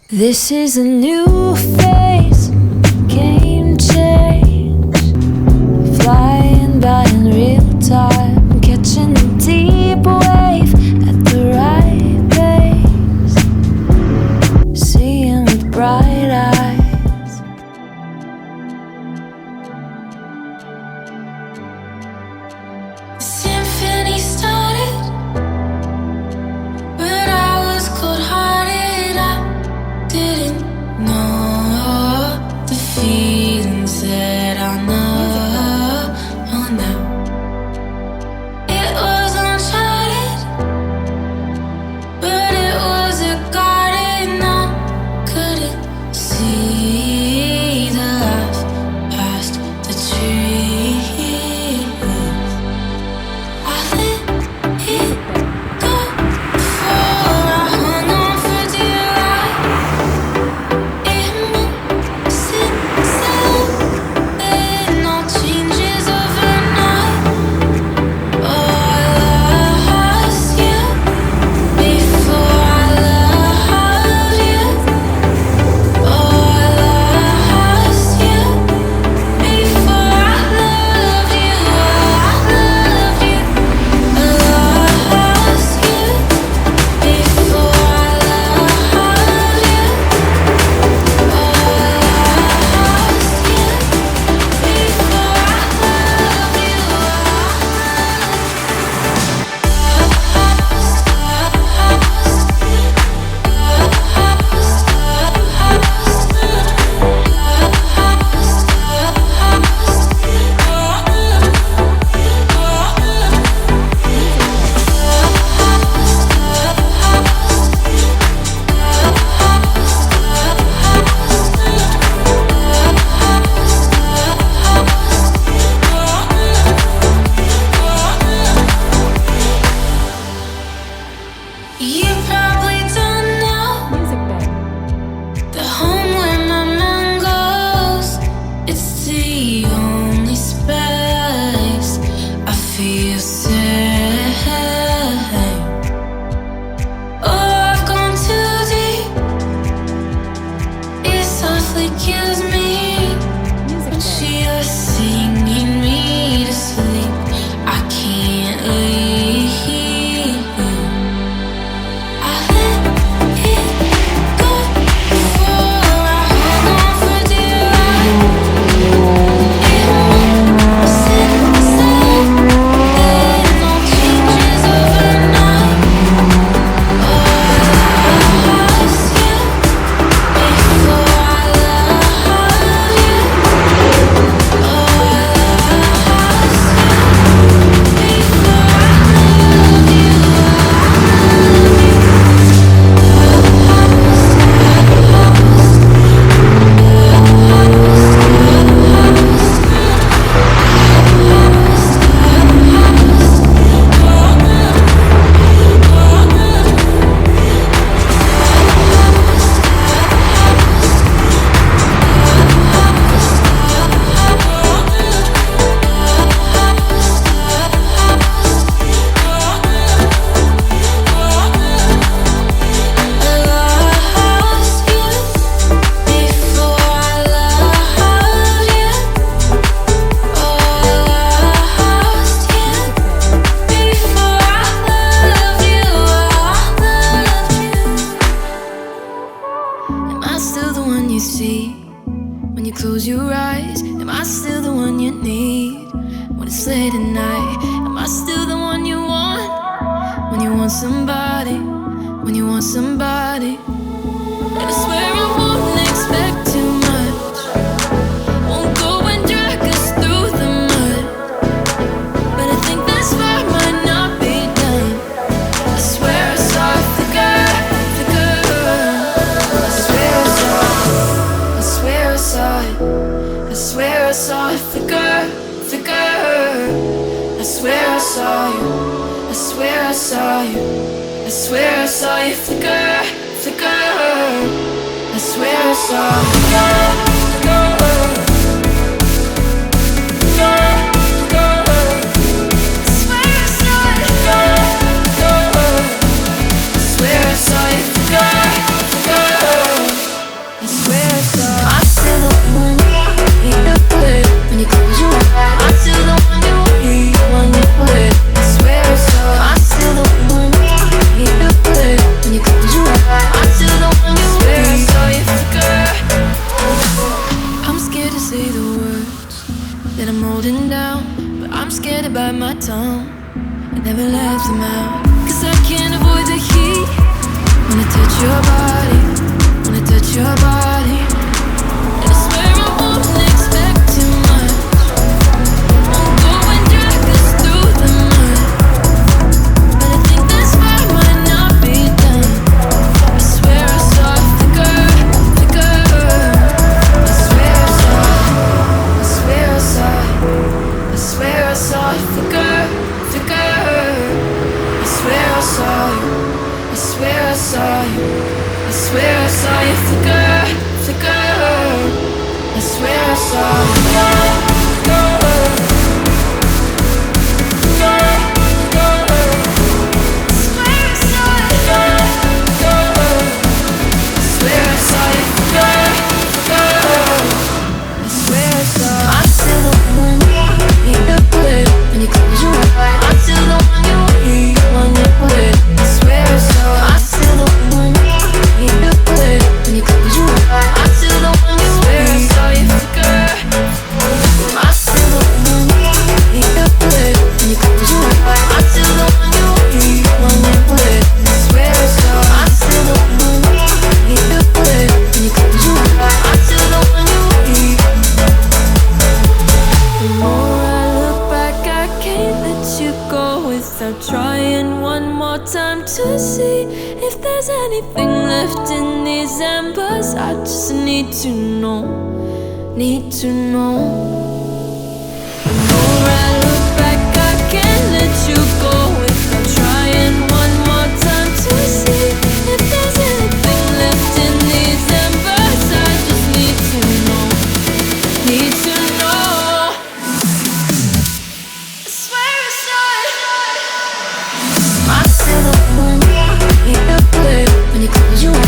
This is a new phase, game change. Flying by in real time, catching a deep wave at the right pace. Seeing with bright eyes. The symphony started, but I was cold-hearted. I didn't know the feelings that I know. Oh no, it was uncharted, but it was a garden. I couldn't see the life past the trees. I let it go before I hung on for dear life. It moves itself, and no changes overnight. Oh, I lost you before I loved you. Oh, I lost you before I loved you. Oh, I loved you. I lost you before I loved you. Oh, I lost you before You probably don't know the home where my mind goes. It's the only space I feel safe. Oh, I've gone too deep. It softly kills me when she was singing me to sleep. I can't leave. I let it go before I hung on for dear life. It moves itself, and no changes overnight. Oh, I lost you before I loved you. Oh, I lost you before I loved you. Am I still the one you see when you close your eyes? Am I still the one you need when it's late at night? Am I still the one you want when you want somebody? When you want somebody? And I swear I won't expect too much. Won't go and drag us through the mud. But I think this fire might not be done. I swear I saw a flicker. I swear I saw it. I swear I saw it. I swear I saw it flicker. I swear I saw you. I swear I saw you. I swear I saw you flicker. I swear I saw you. I swear I saw you flicker. touch your body, wanna touch your body. And I swear I won't expect too much. Won't go and drag us through the mud. But I think this fight might not be done. I swear I saw a flicker. I swear I saw a flicker. I swear I saw you. I swear I saw you. I swear I saw you flicker. I swear I saw you. Trying one more time to see if there's anything left in these embers. I just need to know. The more I look back, I can't let you go without trying one more time to see if there's anything left in these embers. I just need to know. I swear I saw it. I still the one you play when you close your eyes.